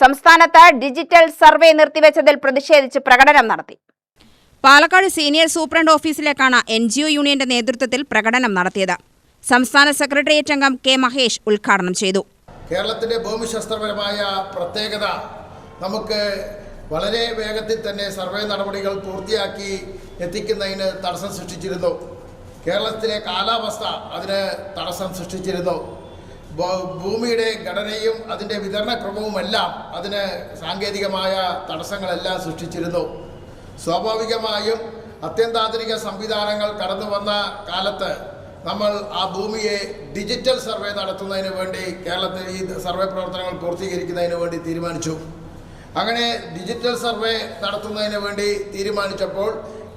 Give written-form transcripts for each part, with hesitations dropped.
സംസ്ഥാനത്ത് digital survey നിർത്തിവെച്ചതിൽ പ്രതിഷേധിച്ച് പ്രകടനം നടത്തി. പാലക്കാട് സീനിയർ സൂപ്രണ്ട് ഓഫീസിലേക്കാണ് NGO യൂണിയന്റെ നേതൃത്വത്തിൽ പ്രകടനം നടത്തിയത്. സംസ്ഥാന സെക്രട്ടേറിയറ്റ് അംഗം കെ മഹേഷ് ഉദ്ഘാടനം ചെയ്തു. കേരളത്തിന്റെ ഭൂമിശാസ്ത്രപരമായ പ്രത്യേകത നമുക്ക് വളരെ വേഗത്തിൽ തന്നെ സർവേ നടപടികൾ പൂർത്തിയാക്കി എത്തിക്കുന്നതിന് തടസ്സം സൃഷ്ടിച്ചിരുന്നു. കേരളത്തിലെ കാലാവസ്ഥ അതിന് തടസ്സം സൃഷ്ടിച്ചിരുന്നു. ഭൂമിയുടെ ഘടനയും അതിൻ്റെ വിതരണക്രമവുമെല്ലാം അതിന് സാങ്കേതികമായ തടസ്സങ്ങളെല്ലാം സൃഷ്ടിച്ചിരുന്നു. സ്വാഭാവികമായും അത്യന്താധുനിക സംവിധാനങ്ങൾ കടന്നു വന്ന കാലത്ത് നമ്മൾ ആ ഭൂമിയെ ഡിജിറ്റൽ സർവേ നടത്തുന്നതിന് വേണ്ടി കേരളത്തിൽ ഈ സർവേ പ്രവർത്തനങ്ങൾ പൂർത്തീകരിക്കുന്നതിന് വേണ്ടി തീരുമാനിച്ചു. അങ്ങനെ ഡിജിറ്റൽ സർവേ നടത്തുന്നതിന് വേണ്ടി തീരുമാനിച്ചപ്പോൾ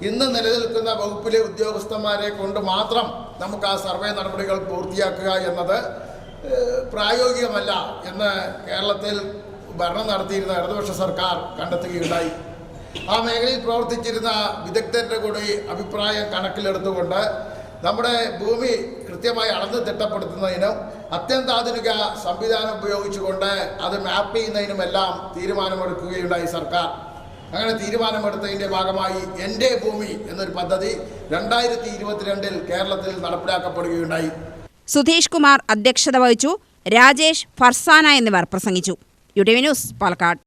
ഇന്ന് നിലനിൽക്കുന്ന വകുപ്പിലെ ഉദ്യോഗസ്ഥന്മാരെ കൊണ്ട് മാത്രം നമുക്ക് ആ സർവേ നടപടികൾ പൂർത്തിയാക്കുക എന്നത് പ്രായോഗികമല്ല എന്ന് കേരളത്തിൽ ഭരണം നടത്തിയിരുന്ന ഇടതുപക്ഷ സർക്കാർ കണ്ടെത്തുകയുണ്ടായി. ആ മേഖലയിൽ പ്രവർത്തിച്ചിരുന്ന വിദഗ്ധരുടെ കൂടി അഭിപ്രായം കണക്കിലെടുത്തുകൊണ്ട് നമ്മുടെ ഭൂമി കൃത്യമായി അളന്ന് തിട്ടപ്പെടുത്തുന്നതിനും അത്യന്താധുനിക സംവിധാനം ഉപയോഗിച്ചുകൊണ്ട് അത് മാപ്പ് ചെയ്യുന്നതിനുമെല്ലാം തീരുമാനമെടുക്കുകയുണ്ടായി സർക്കാർ. അങ്ങനെ തീരുമാനമെടുത്തതിൻ്റെ ഭാഗമായി എൻ്റെ ഭൂമി എന്നൊരു പദ്ധതി 2022 കേരളത്തിൽ നടപ്പിലാക്കപ്പെടുകയുണ്ടായി. സുധീഷ് കുമാർ അധ്യക്ഷത വഹിച്ചു. രാജേഷ്, ഫർസാന എന്നിവർ പ്രസംഗിച്ചു. UTV news, Palakkad.